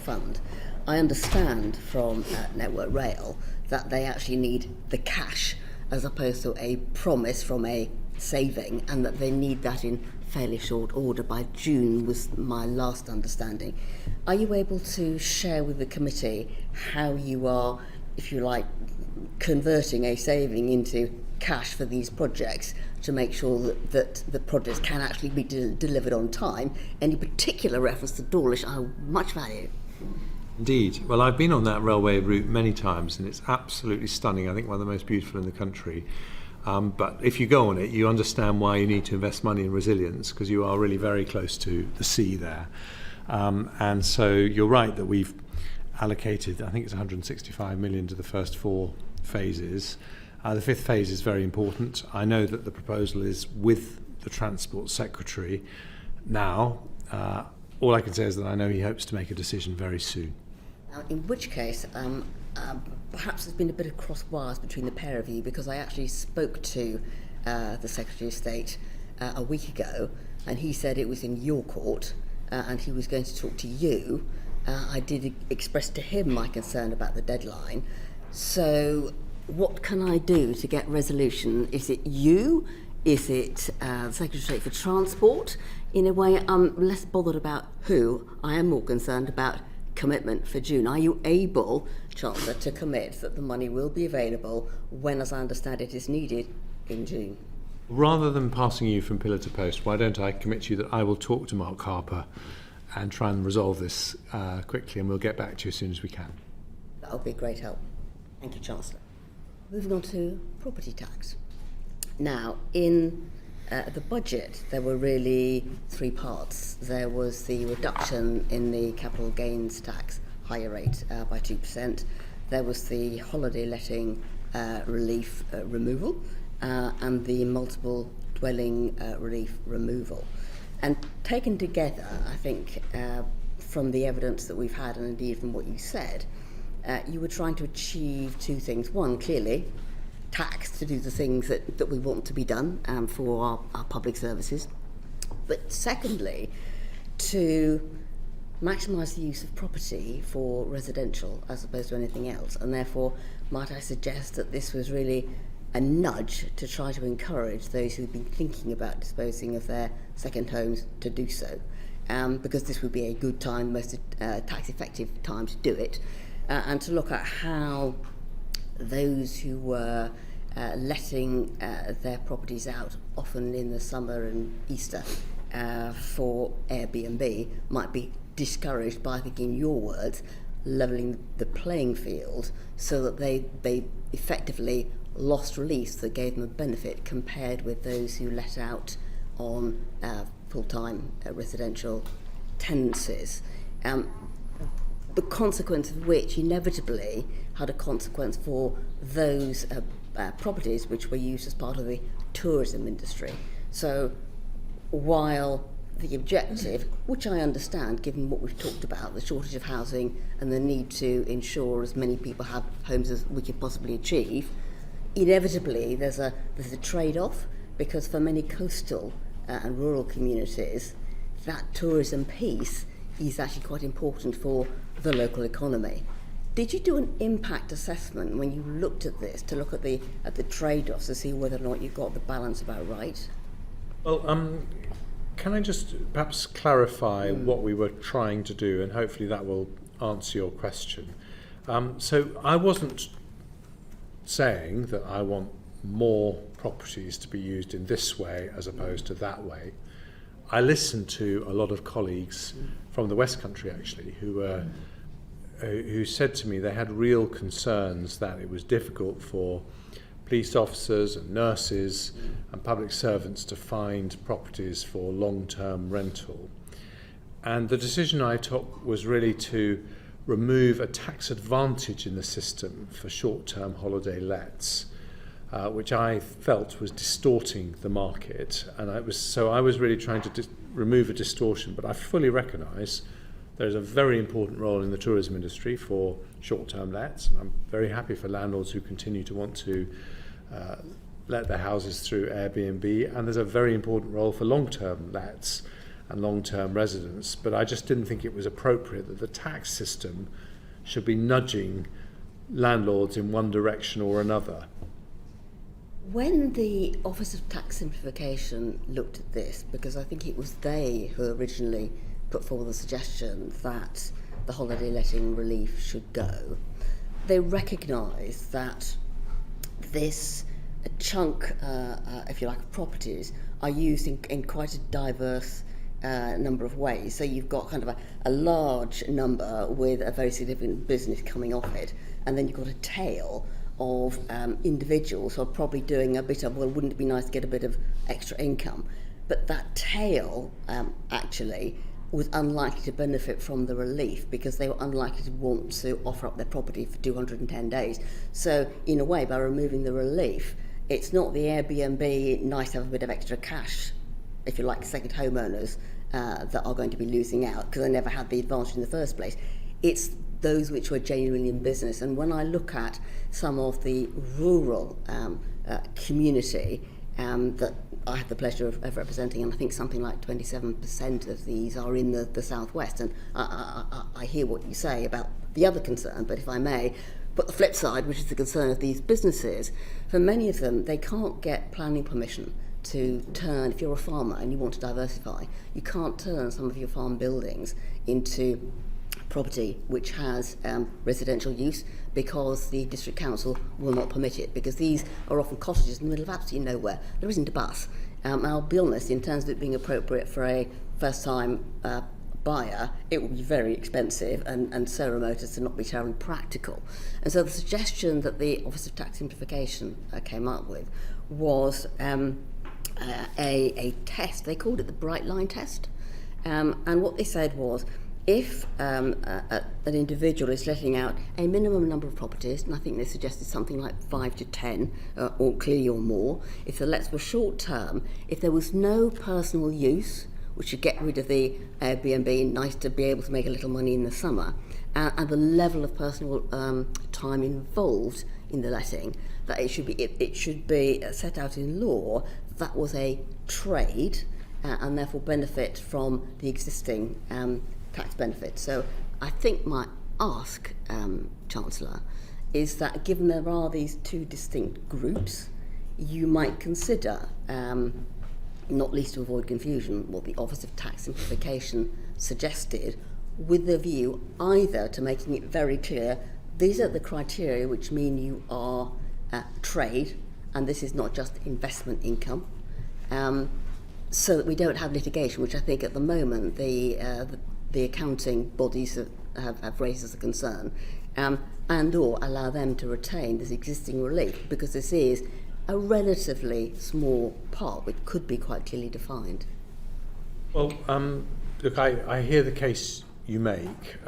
fund. I understand from Network Rail that they actually need the cash as opposed to a promise from a saving, and that they need that in fairly short order. By June was my last understanding. Are you able to share with the committee how you are, if you like, converting a saving into cash for these projects to make sure that the projects can actually be delivered on time? Any particular reference to Dawlish I much value. Indeed. Well, I've been on that railway route many times, and it's absolutely stunning. I think one of the most beautiful in the country. But if you go on it, you understand why you need to invest money in resilience, because you are really very close to the sea there. And so you're right that we've allocated, I think it's 165 million to the first 4 phases. The 5th phase is very important. I know that the proposal is with the Transport Secretary now. All I can say is that I know he hopes to make a decision very soon. Now, in which case, perhaps there's been a bit of cross wires between the pair of you, because I actually spoke to the Secretary of State a week ago, and he said it was in your court, and he was going to talk to you. I did express to him my concern about the deadline. So what can I do to get resolution? Is it you? Is it the Secretary of State for Transport? In a way, I'm less bothered about who. I am more concerned about commitment for June. Are you able, Chancellor, to commit that the money will be available when, as I understand it, is needed in June? Rather than passing you from pillar to post, why don't I commit to you that I will talk to Mark Harper and try and resolve this quickly, and we'll get back to you as soon as we can. That would be a great help. Thank you, Chancellor. Moving on to property tax. Now, in the budget, there were really 3 parts. There was the reduction in the capital gains tax higher rate by 2%. There was the holiday letting relief removal and the multiple dwelling relief removal. And taken together, I think, from the evidence that we've had, and indeed from what you said, you were trying to achieve 2 things. One, clearly, tax to do the things that we want to be done for our public services. But secondly, to maximise the use of property for residential as opposed to anything else. And therefore, might I suggest that this was really a nudge to try to encourage those who've been thinking about disposing of their second homes to do so, because this would be a good time, most tax effective time to do it, and to look at how those who were letting their properties out, often in the summer and Easter, for Airbnb, might be discouraged by, I think in your words, levelling the playing field so that they effectively lost release that gave them a benefit compared with those who let out on full-time residential tenancies. The consequence of which inevitably had a consequence for those properties which were used as part of the tourism industry. So while the objective, which I understand given what we've talked about, the shortage of housing and the need to ensure as many people have homes as we can possibly achieve, inevitably there's a trade-off, because for many coastal and rural communities, that tourism piece is actually quite important for the local economy. Did you do an impact assessment when you looked at this to look at the trade-offs to see whether or not you got the balance about right? Well, can I just perhaps clarify what we were trying to do, and hopefully that will answer your question. So I wasn't saying that I want more properties to be used in this way as opposed to that way. I listened to a lot of colleagues from the West Country actually who said to me they had real concerns that it was difficult for police officers and nurses and public servants to find properties for long-term rental. And the decision I took was really to remove a tax advantage in the system for short-term holiday lets, which I felt was distorting the market. And I was really trying to remove a distortion, but I fully recognise there's a very important role in the tourism industry for short-term lets. I'm very happy for landlords who continue to want to let their houses through Airbnb, and there's a very important role for long-term lets. and long-term residents, but I just didn't think it was appropriate that the tax system should be nudging landlords in one direction or another. When the Office of Tax Simplification looked at this, because I think it was they who originally put forward the suggestion that the holiday letting relief should go, they recognised that this chunk, if you like, of properties are used in quite a diverse number of ways. So you've got kind of a large number with a very significant business coming off it, and then you've got a tail of individuals who are probably doing a bit of, well, wouldn't it be nice to get a bit of extra income? But that tail actually was unlikely to benefit from the relief because they were unlikely to want to offer up their property for 210 days. So in a way, by removing the relief, it's not the Airbnb, nice to have a bit of extra cash, if you like, second homeowners that are going to be losing out because they never had the advantage in the first place. It's those which were genuinely in business. And when I look at some of the rural community that I have the pleasure of representing, and I think something like 27% of these are in the southwest, and I hear what you say about the other concern, but if I may, but the flip side, which is the concern of these businesses, for many of them, they can't get planning permission to turn, if you're a farmer and you want to diversify, you can't turn some of your farm buildings into property which has residential use because the district council will not permit it, because these are often cottages in the middle of absolutely nowhere. There isn't a bus. And I'll be honest, in terms of it being appropriate for a first-time buyer, it will be very expensive and so remote as to not be terribly practical. And so the suggestion that the Office of Tax Simplification came up with was a test. They called it the Bright Line test. And what they said was, if an individual is letting out a minimum number of properties, and I think they suggested something like 5 to 10, or clearly or more, if the lets were short term, if there was no personal use, which would get rid of the Airbnb, nice to be able to make a little money in the summer, and the level of personal time involved in the letting, that it should be set out in law that was a trade and therefore benefit from the existing tax benefit. So I think my ask, Chancellor, is that given there are these two distinct groups, you might consider, not least to avoid confusion, what the Office of Tax Simplification suggested, with the view either to making it very clear these are the criteria which mean you are trade, and this is not just investment income, so that we don't have litigation, which I think at the moment the accounting bodies have raised as a concern, and or allow them to retain this existing relief, because this is a relatively small part which could be quite clearly defined. Well, look, I hear the case you make.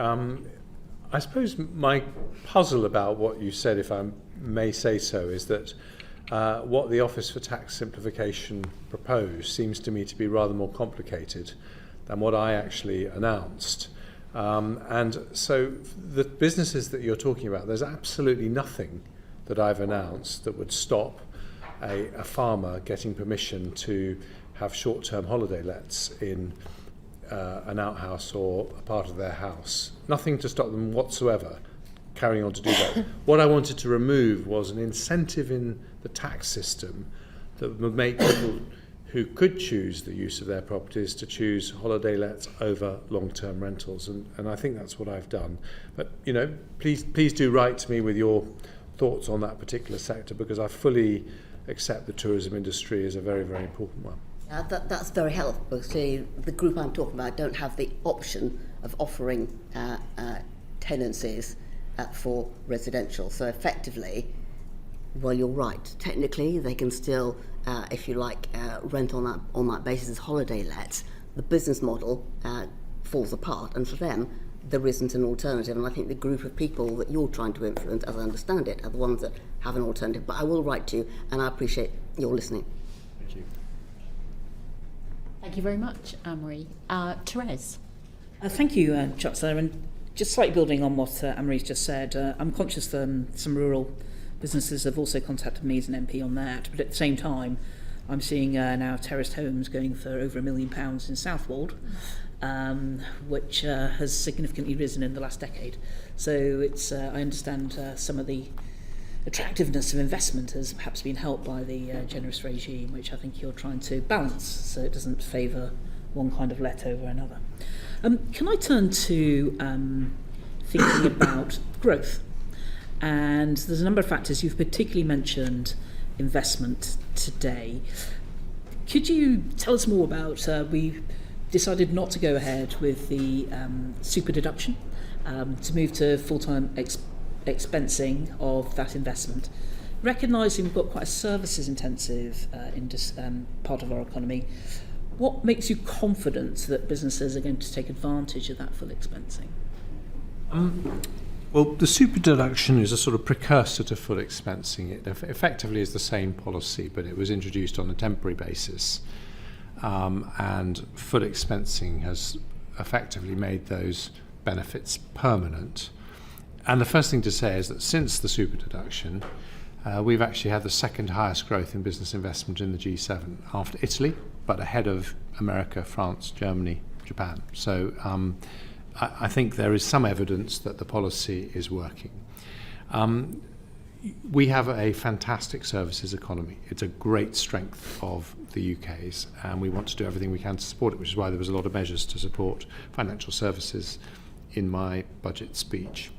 I suppose my puzzle about what you said, if I may say so, is that what the Office for Tax Simplification proposed seems to me to be rather more complicated than what I actually announced. And so the businesses that you're talking about, there's absolutely nothing that I've announced that would stop a farmer getting permission to have short-term holiday lets in an outhouse or a part of their house. Nothing to stop them whatsoever carrying on to do that. What I wanted to remove was an incentive in the tax system that would make people who could choose the use of their properties to choose holiday lets over long-term rentals, and I think that's what I've done. But you know, please do write to me with your thoughts on that particular sector, because I fully accept the tourism industry is a very, very important one. That's very helpful, because clearly the group I'm talking about don't have the option of offering tenancies for residential. So effectively, well, you're right. Technically, they can still, if you like, rent on that basis as holiday lets. The business model falls apart, and for them, there isn't an alternative. And I think the group of people that you're trying to influence, as I understand it, are the ones that have an alternative. But I will write to you, and I appreciate your listening. Thank you. Thank you very much, Anne-Marie. Therese. Thank you, Chancellor. And just slightly building on what Anne-Marie's just said, I'm conscious that some rural businesses have also contacted me as an MP on that, but at the same time, I'm seeing now terraced homes going for over £1 million in Southwold, which has significantly risen in the last decade. So it's I understand some of the attractiveness of investment has perhaps been helped by the generous regime, which I think you're trying to balance so it doesn't favour one kind of let over another. Can I turn to thinking about growth? And there's a number of factors. You've particularly mentioned investment today. Could you tell us more about, we decided not to go ahead with the super deduction, to move to full-time expensing of that investment, recognising we've got quite a services intensive part of our economy. What makes you confident that businesses are going to take advantage of that full expensing? Well, the super deduction is a sort of precursor to full expensing. It effectively is the same policy, but it was introduced on a temporary basis, and full expensing has effectively made those benefits permanent. And the first thing to say is that since the super deduction, we've actually had the second highest growth in business investment in the G7 after Italy, but ahead of America, France, Germany, Japan. So I think there is some evidence that the policy is working. We have a fantastic services economy. It's a great strength of the UK's, and we want to do everything we can to support it, which is why there was a lot of measures to support financial services in my budget speech.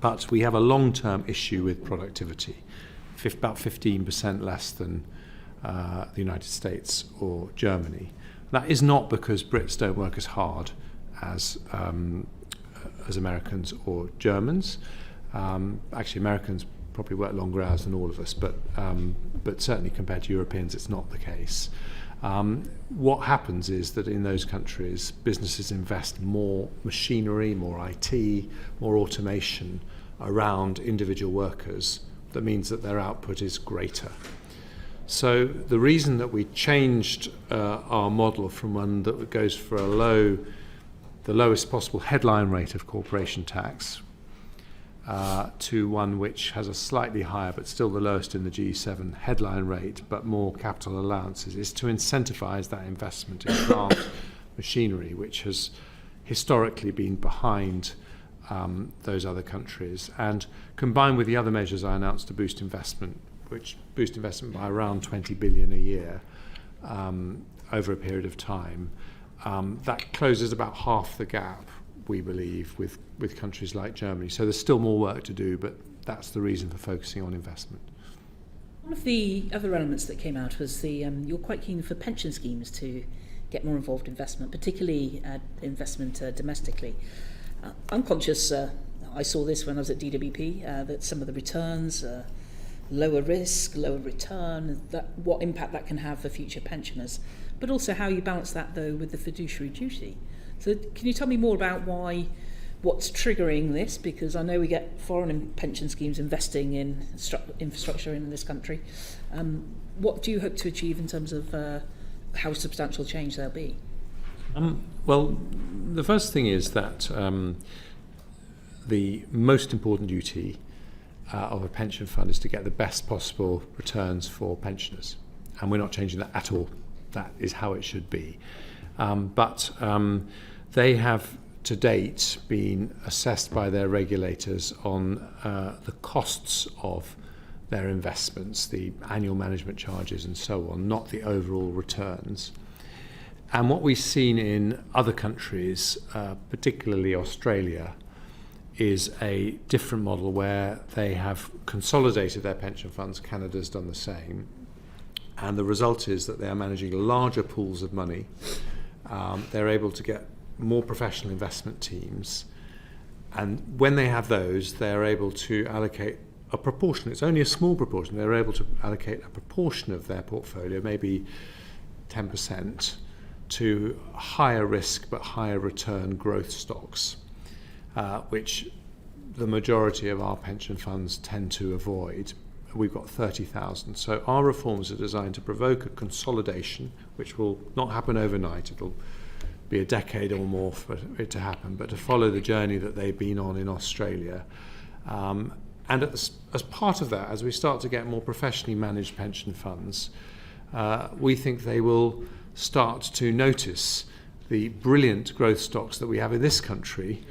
But we have a long-term issue with productivity, about 15% less than the United States or Germany. That is not because Brits don't work as hard as Americans or Germans. Actually, Americans probably work longer hours than all of us, but certainly compared to Europeans, it's not the case. What happens is that in those countries, businesses invest more machinery, more IT, more automation around individual workers. That means that their output is greater. So the reason that we changed our model from one that goes for the lowest possible headline rate of corporation tax to one which has a slightly higher but still the lowest in the G7 headline rate but more capital allowances is to incentivise that investment in plant machinery, which has historically been behind those other countries, and combined with the other measures I announced to boost investment, which boost investment by around 20 billion a year over a period of time, that closes about half the gap, we believe, with countries like Germany. So there's still more work to do, but that's the reason for focusing on investment. One of the other elements that came out was you're quite keen for pension schemes to get more involved in investment, particularly investment domestically. I'm conscious, I saw this when I was at DWP, that some of the returns, lower risk, lower return, what impact that can have for future pensioners, but also how you balance that, though, with the fiduciary duty. So can you tell me more about what's triggering this? Because I know we get foreign pension schemes investing in infrastructure in this country. What do you hope to achieve in terms of how substantial change there'll be? Well, the first thing is that the most important duty of a pension fund is to get the best possible returns for pensioners. And we're not changing that at all. That is how it should be. But they have to date been assessed by their regulators on the costs of their investments, the annual management charges and so on, not the overall returns. And what we've seen in other countries, particularly Australia, is a different model where they have consolidated their pension funds. Canada's done the same. And the result is that they are managing larger pools of money. They're able to get more professional investment teams. And when they have those, they're able to allocate a proportion. It's only a small proportion. They're able to allocate a proportion of their portfolio, maybe 10%, to higher risk but higher return growth stocks, which the majority of our pension funds tend to avoid. We've got 30,000. So our reforms are designed to provoke a consolidation, which will not happen overnight. It'll be a decade or more for it to happen, but to follow the journey that they've been on in Australia. And as part of that, as we start to get more professionally managed pension funds, we think they will start to notice the brilliant growth stocks that we have in this country,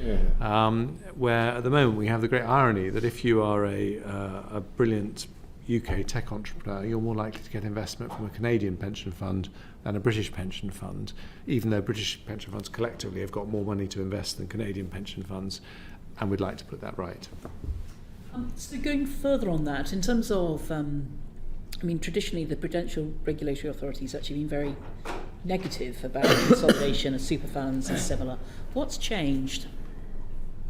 where at the moment we have the great irony that if you are a brilliant UK tech entrepreneur, you're more likely to get investment from a Canadian pension fund than a British pension fund, even though British pension funds collectively have got more money to invest than Canadian pension funds, and we'd like to put that right. So going further on that, in terms of, traditionally the Prudential Regulatory Authority has actually been very negative about consolidation of super funds and similar. What's changed?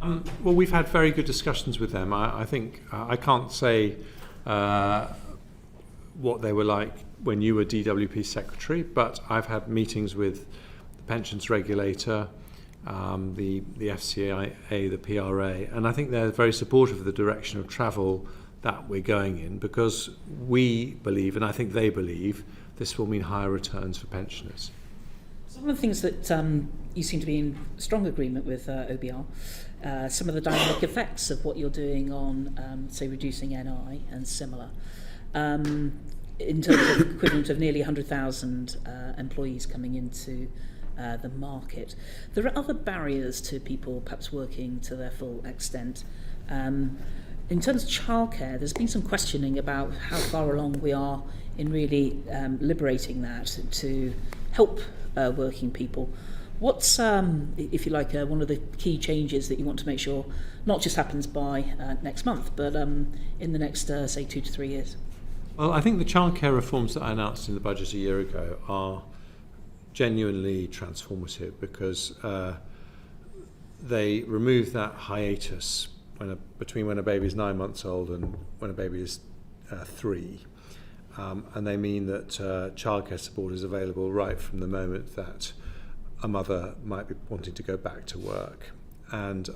Well, we've had very good discussions with them. I think I can't say what they were like when you were DWP secretary, but I've had meetings with the pensions regulator, the FCA, the PRA, and I think they're very supportive of the direction of travel that we're going in, because we believe, and I think they believe, this will mean higher returns for pensioners. Some of the things that you seem to be in strong agreement with OBR, some of the dynamic effects of what you're doing on, say, reducing NI and similar, in terms of equivalent of nearly 100,000 employees coming into the market. There are other barriers to people perhaps working to their full extent. In terms of childcare, there's been some questioning about how far along we are in really liberating that to help working people. What's, if you like, one of the key changes that you want to make sure not just happens by next month, but in the next, say, 2 to 3 years? Well, I think the childcare reforms that I announced in the budget a year ago are genuinely transformative, because they remove that hiatus between when a baby is 9 months old and when a baby is 3. And they mean that childcare support is available right from the moment that a mother might be wanting to go back to work. And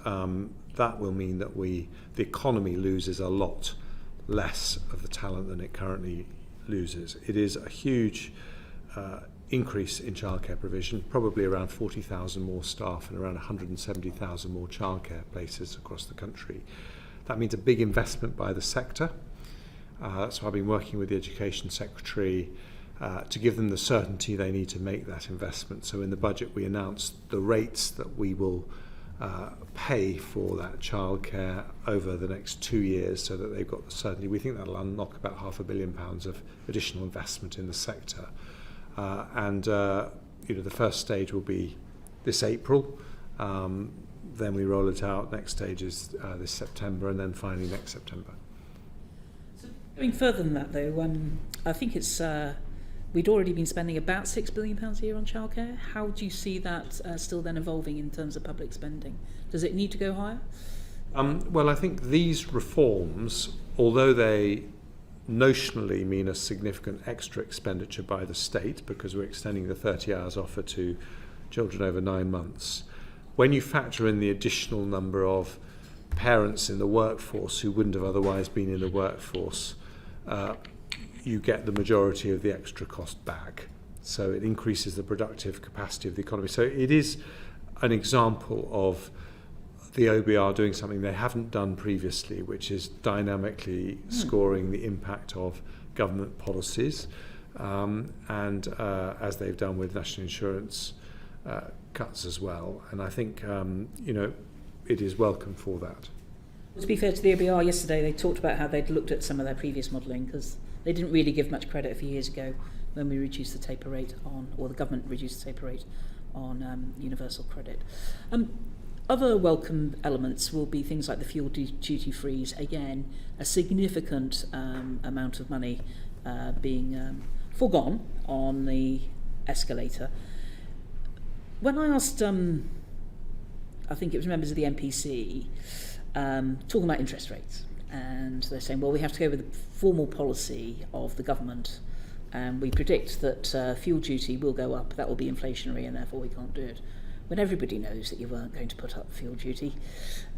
that will mean that the economy loses a lot less of the talent than it currently loses. It is a huge increase in childcare provision, probably around 40,000 more staff and around 170,000 more childcare places across the country. That means a big investment by the sector. That's why I've been working with the Education Secretary to give them the certainty they need to make that investment. So in the budget we announced the rates that we will pay for that childcare over the next 2 years, so that they've got the certainty. We think that'll unlock about £500 million of additional investment in the sector. The first stage will be this April, then we roll it out. Next stage is this September, and then finally next September. So going further than that, though, I think it's we'd already been spending about £6 billion a year on childcare. How do you see that still then evolving in terms of public spending? Does it need to go higher? Well, I think these reforms, although they notionally mean a significant extra expenditure by the state, because we're extending the 30 hours offer to children over 9 months, when you factor in the additional number of parents in the workforce who wouldn't have otherwise been in the workforce, you get the majority of the extra cost back. So it increases the productive capacity of the economy. So it is an example of the OBR doing something they haven't done previously, which is dynamically scoring the impact of government policies, and as they've done with national insurance cuts as well. And I think it is welcome for that. To be fair to the OBR, yesterday they talked about how they'd looked at some of their previous modelling, because they didn't really give much credit a few years ago when we reduced the taper rate on, or the government reduced the taper rate on universal credit. Other welcome elements will be things like the fuel duty freeze. Again, a significant amount of money being foregone on the escalator. When I asked, I think it was members of the MPC, talking about interest rates, and they're saying, well, we have to go with the formal policy of the government, and we predict that fuel duty will go up, that will be inflationary, and therefore we can't do it. When everybody knows that you weren't going to put up fuel duty.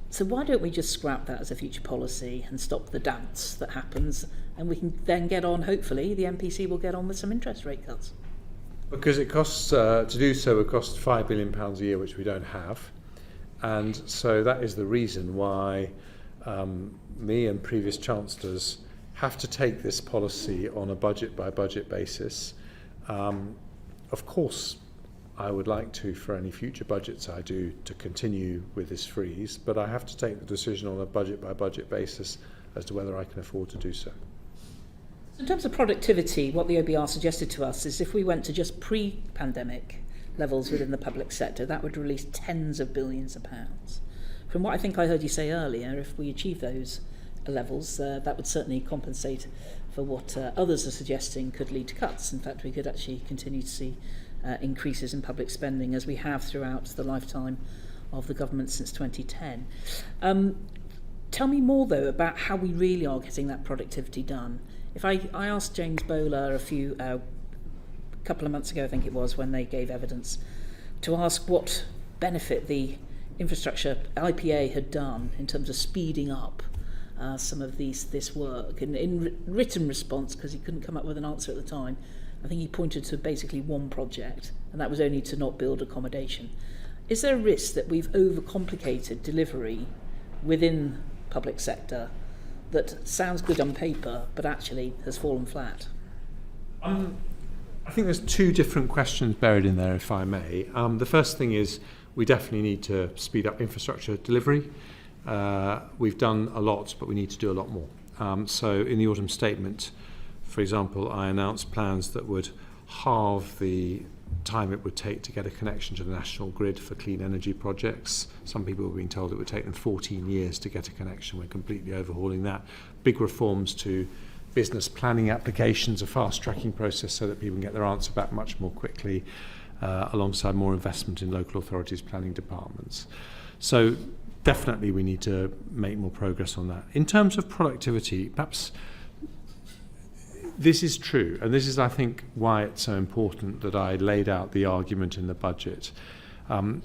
So why don't we just scrap that as a future policy and stop the dance that happens, and we can then get on, hopefully, the MPC will get on with some interest rate cuts. Because it costs, to do so would cost £5 billion a year, which we don't have. And so that is the reason why me and previous chancellors have to take this policy on a budget by budget basis. Of course, I would like to, for any future budgets I do, to continue with this freeze, but I have to take the decision on a budget by budget basis as to whether I can afford to do so. In terms of productivity, what the OBR suggested to us is if we went to just pre-pandemic levels within the public sector, that would release tens of billions of pounds. From what I think I heard you say earlier, if we achieve those levels, that would certainly compensate for what others are suggesting could lead to cuts. In fact, we could actually continue to see increases in public spending as we have throughout the lifetime of the government since 2010. Tell me more, though, about how we really are getting that productivity done. If I asked James Bowler a couple of months ago, I think it was, when they gave evidence, to ask what benefit the infrastructure IPA had done in terms of speeding up some of this work. And in written response, because he couldn't come up with an answer at the time, I think he pointed to basically one project, and that was only to not build accommodation. Is there a risk that we've overcomplicated delivery within public sector that sounds good on paper but actually has fallen flat? I think there's two different questions buried in there, if I may. The first thing is we definitely need to speed up infrastructure delivery. We've done a lot, but we need to do a lot more. So in the autumn statement, for example, I announced plans that would halve the time it would take to get a connection to the national grid for clean energy projects. Some people have been told it would take them 14 years to get a connection. We're completely overhauling that. Big reforms to business planning applications, a fast-tracking process so that people can get their answer back much more quickly, alongside more investment in local authorities' planning departments. So definitely we need to make more progress on that. In terms of productivity, perhaps this is true, and this is, I think, why it's so important that I laid out the argument in the budget. The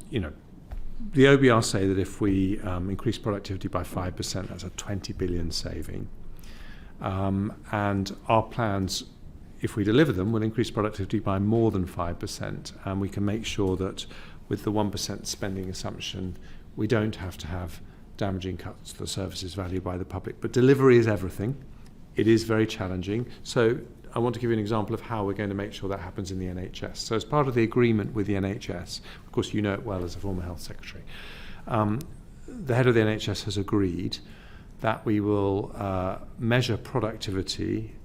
OBR say that if we increase productivity by 5%, that's a 20 billion saving. And our plans, if we deliver them, will increase productivity by more than 5%, and we can make sure that with the 1% spending assumption, we don't have to have damaging cuts to the services valued by the public. But delivery is everything. It is very challenging. So I want to give you an example of how we're going to make sure that happens in the NHS. So as part of the agreement with the NHS, of course you know it well as a former health secretary, the head of the NHS has agreed that we will measure productivity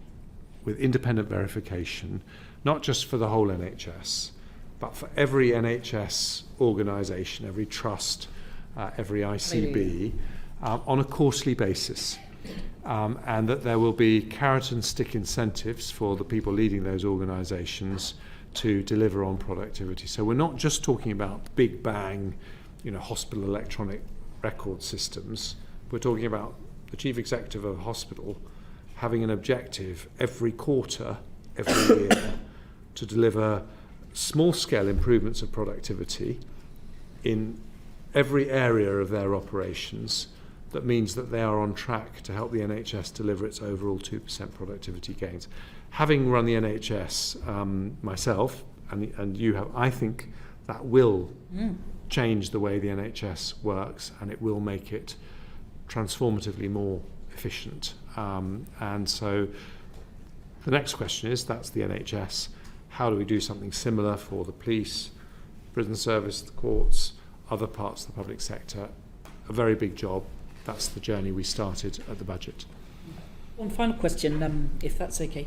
with independent verification, not just for the whole NHS, but for every NHS organisation, every trust, every ICB, on a quarterly basis. And that there will be carrot and stick incentives for the people leading those organisations to deliver on productivity. So we're not just talking about big bang, hospital electronic record systems. We're talking about the chief executive of a hospital having an objective every quarter, every year, to deliver small-scale improvements of productivity in every area of their operations. That means that they are on track to help the NHS deliver its overall 2% productivity gains. Having run the NHS myself, and you have, I think that will change the way the NHS works, and it will make it transformatively more efficient. And so the next question is, that's the NHS. How do we do something similar for the police, prison service, the courts, other parts of the public sector? A very big job. That's the journey we started at the budget. One final question, if that's okay.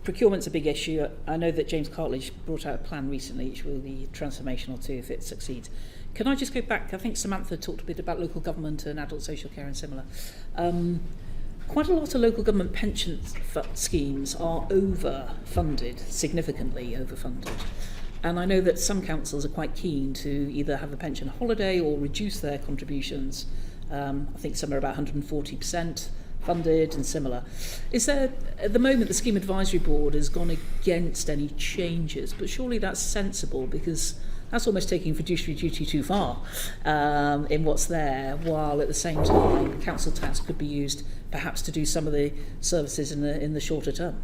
Procurement's a big issue. I know that James Cartledge brought out a plan recently, which will be transformational too if it succeeds. Can I just go back? I think Samantha talked a bit about local government and adult social care and similar. Quite a lot of local government pension schemes are overfunded, significantly overfunded. And I know that some councils are quite keen to either have a pension holiday or reduce their contributions. I think some are about 140% funded and similar. Is there, at the moment, the Scheme Advisory Board has gone against any changes, but surely that's sensible because that's almost taking fiduciary duty too far in what's there, while at the same time council tax could be used perhaps to do some of the services in the shorter term.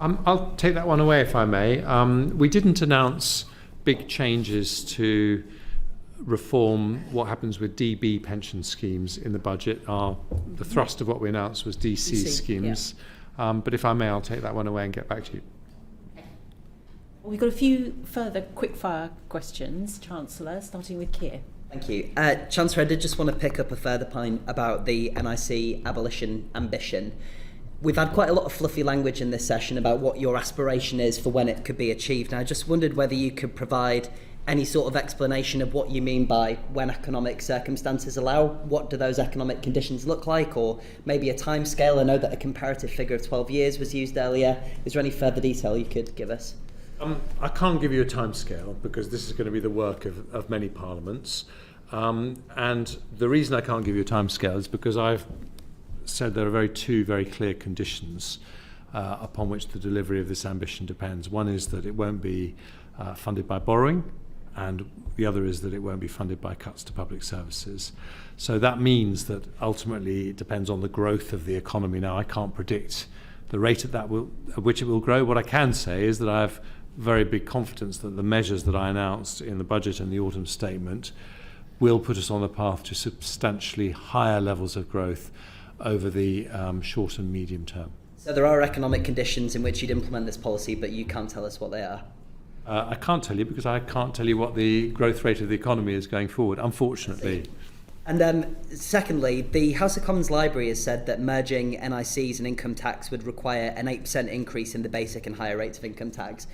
I'll take that one away if I may. We didn't announce big changes to reform what happens with DB pension schemes in the budget. The thrust of what we announced was DC schemes. Yeah. But if I may, I'll take that one away and get back to you. We've got a few further quick-fire questions, Chancellor, starting with Keir. Thank you. Chancellor, I did just want to pick up a further point about the NIC abolition ambition. We've had quite a lot of fluffy language in this session about what your aspiration is for when it could be achieved. And I just wondered whether you could provide any sort of explanation of what you mean by when economic circumstances allow. What do those economic conditions look like? Or maybe a timescale? I know that a comparative figure of 12 years was used earlier. Is there any further detail you could give us? I can't give you a timescale because this is going to be the work of many parliaments. And the reason I can't give you a timescale is because I've said there are two very clear conditions upon which the delivery of this ambition depends. One is that it won't be funded by borrowing, and the other is that it won't be funded by cuts to public services. So that means that ultimately it depends on the growth of the economy. Now, I can't predict the rate at which it will grow. What I can say is that I have very big confidence that the measures that I announced in the budget and the autumn statement will put us on the path to substantially higher levels of growth over the short and medium term. So there are economic conditions in which you'd implement this policy, but you can't tell us what they are? I can't tell you because I can't tell you what the growth rate of the economy is going forward, unfortunately. And secondly, the House of Commons Library has said that merging NICs and income tax would require an 8% increase in the basic and higher rates of income tax.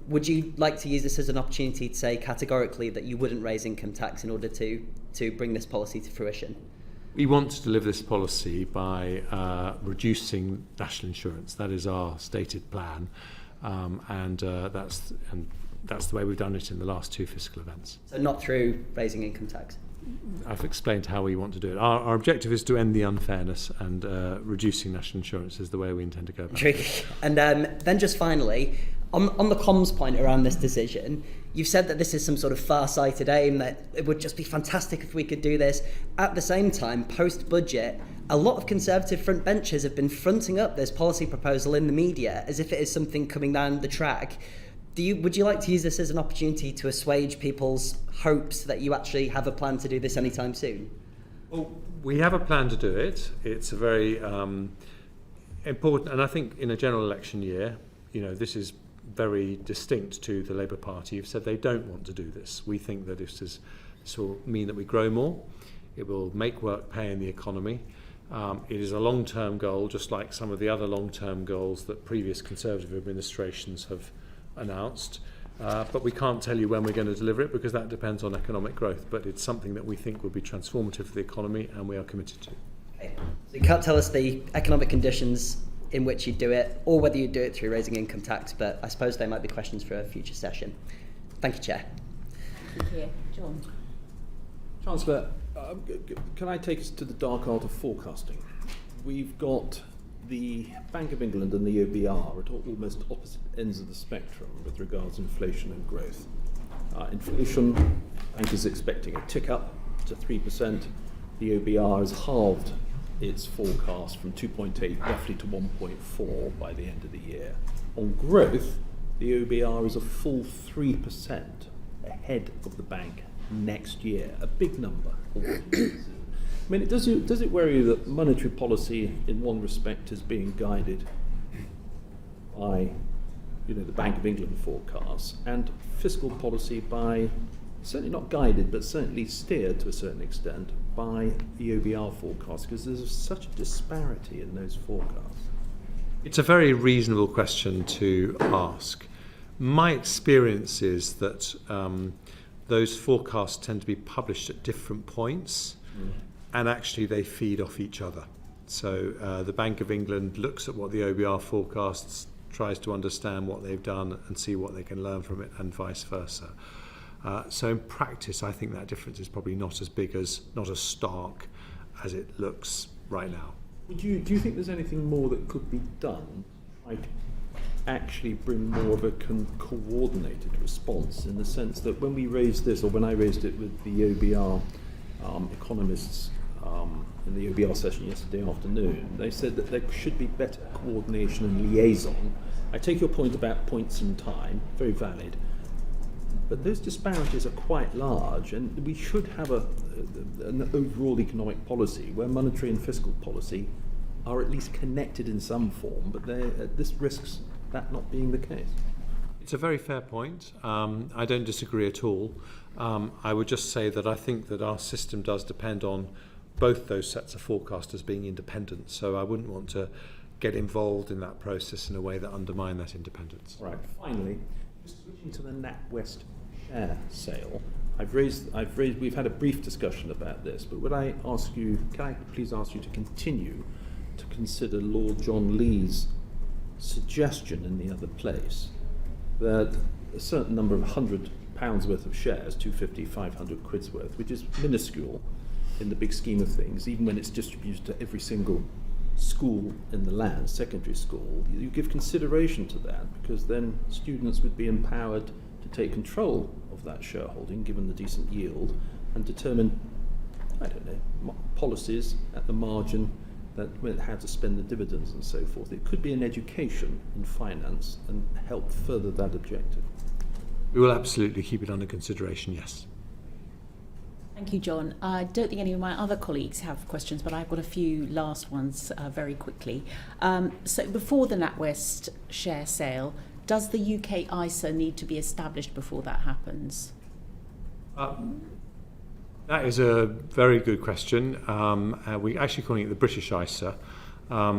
Would you like to use this as an opportunity to say categorically that you wouldn't raise income tax in order to bring this policy to fruition? We want to deliver this policy by reducing national insurance. That is our stated plan, and that's the way we've done it in the last two fiscal events. So not through raising income tax? I've explained how we want to do it. Our objective is to end the unfairness, and reducing national insurance is the way we intend to go about it. And then just finally, on the comms point around this decision, you've said that this is some sort of far-sighted aim, that it would just be fantastic if we could do this. At the same time, post-budget, a lot of Conservative front benchers have been fronting up this policy proposal in the media as if it is something coming down the track. Would you like to use this as an opportunity to assuage people's hopes that you actually have a plan to do this anytime soon? Well, we have a plan to do it. It's a very important, and I think in a general election year, this is very distinct to the Labour Party. You've said they don't want to do this. We think that this will mean that we grow more. It will make work pay in the economy. It is a long-term goal, just like some of the other long-term goals that previous Conservative administrations have announced. But we can't tell you when we're going to deliver it because that depends on economic growth. But it's something that we think will be transformative for the economy and we are committed to. Okay. So you can't tell us the economic conditions in which you do it, or whether you do it through raising income tax, but I suppose they might be questions for a future session. Thank you, Chair. Thank you. John. Chancellor, can I take us to the dark art of forecasting? We've got the Bank of England and the OBR at almost opposite ends of the spectrum with regards to inflation and growth. Inflation, the bank is expecting a tick up to 3%. The OBR has halved its forecast from 2.8 roughly to 1.4 by the end of the year. On growth, the OBR is a full 3% ahead of the bank next year, a big number. I mean, does it worry you that monetary policy in one respect is being guided by the Bank of England forecasts, and fiscal policy by, certainly not guided, but certainly steered to a certain extent by the OBR forecast, because there's such a disparity in those forecasts? It's a very reasonable question to ask. My experience is that those forecasts tend to be published at different points, and actually they feed off each other. So the Bank of England looks at what the OBR forecasts, tries to understand what they've done and see what they can learn from it, and vice versa. So in practice, I think that difference is probably not as stark as it looks right now. Do you think there's anything more that could be done, like actually bring more of a coordinated response, in the sense that when we raised this, or when I raised it with the OBR economists in the OBR session yesterday afternoon, they said that there should be better coordination and liaison. I take your point about points in time, very valid, but those disparities are quite large, and we should have an overall economic policy where monetary and fiscal policy are at least connected in some form, but this risks that not being the case. It's a very fair point. I don't disagree at all. I would just say that I think that our system does depend on both those sets of forecasters being independent. So I wouldn't want to get involved in that process in a way that undermine that independence. Right. Finally, just switching to the NatWest share sale, we've had a brief discussion about this, but can I please ask you to continue to consider Lord John Lee's suggestion in the other place that a certain number of £100 worth of shares, 250, 500 quid's worth, which is minuscule in the big scheme of things, even when it's distributed to every single school in the land, secondary school, you give consideration to that, because then students would be empowered to take control of that shareholding, given the decent yield, and determine, I don't know, policies at the margin that how to spend the dividends and so forth. It could be an education in finance and help further that objective. We will absolutely keep it under consideration, yes. Thank you, John. I don't think any of my other colleagues have questions, but I've got a few last ones very quickly. So before the NatWest share sale, does the UK ISA need to be established before that happens? That is a very good question. We're actually calling it the British ISA. I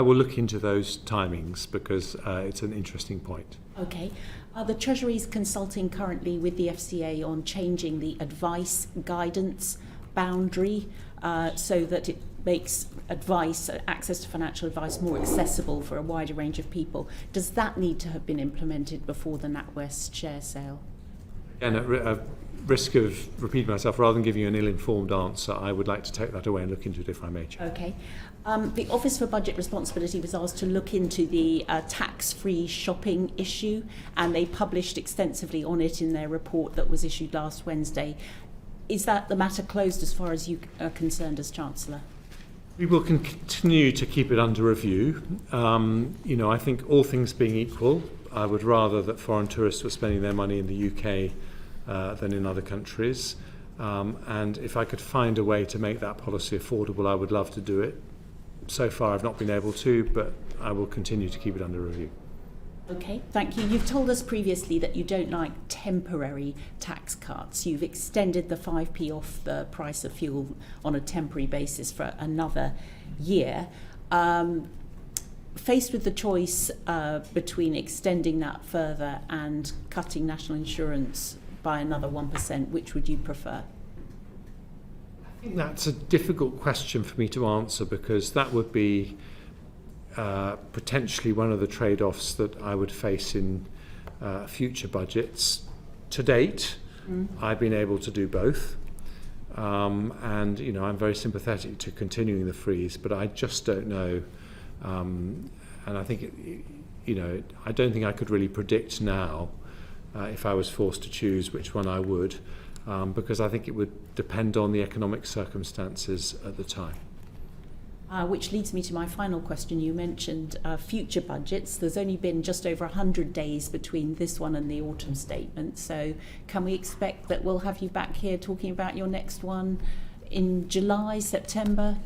will look into those timings because it's an interesting point. Okay. The Treasury is consulting currently with the FCA on changing the advice guidance boundary so that it makes access to financial advice more accessible for a wider range of people. Does that need to have been implemented before the NatWest share sale? And at risk of repeating myself, rather than giving you an ill-informed answer, I would like to take that away and look into it if I may, Chair. Okay. The Office for Budget Responsibility was asked to look into the tax-free shopping issue, and they published extensively on it in their report that was issued last Wednesday. Is that the matter closed as far as you are concerned as Chancellor? We will continue to keep it under review. I think all things being equal, I would rather that foreign tourists were spending their money in the UK than in other countries. And if I could find a way to make that policy affordable, I would love to do it. So far I've not been able to, but I will continue to keep it under review. Okay, thank you. You've told us previously that you don't like temporary tax cuts. You've extended the 5p off the price of fuel on a temporary basis for another year. Faced with the choice between extending that further and cutting national insurance by another 1%, which would you prefer? I think that's a difficult question for me to answer because that would be potentially one of the trade-offs that I would face in future budgets. To date, I've been able to do both. And, I'm very sympathetic to continuing the freeze, but I just don't know. And I think, I don't think I could really predict now if I was forced to choose which one I would, because I think it would depend on the economic circumstances at the time. Which leads me to my final question. You mentioned future budgets. There's only been just over 100 days between this one and the autumn statement. So can we expect that we'll have you back here talking about your next one in July, September?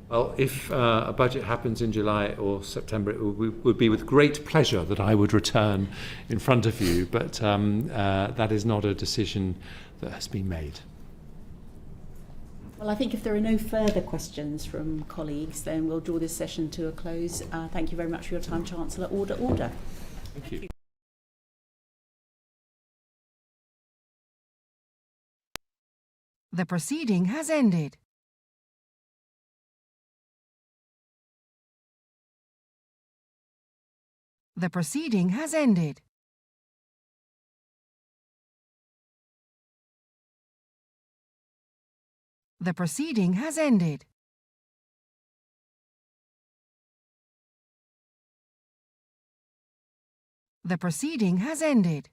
Well, if a budget happens in July or September, it would be with great pleasure that I would return in front of you, but that is not a decision that has been made. Well, I think if there are no further questions from colleagues, then we'll draw this session to a close. Thank you very much for your time, Chancellor. Order, order. Thank you. The proceeding has ended. The proceeding has ended. The proceeding has ended. The proceeding has ended.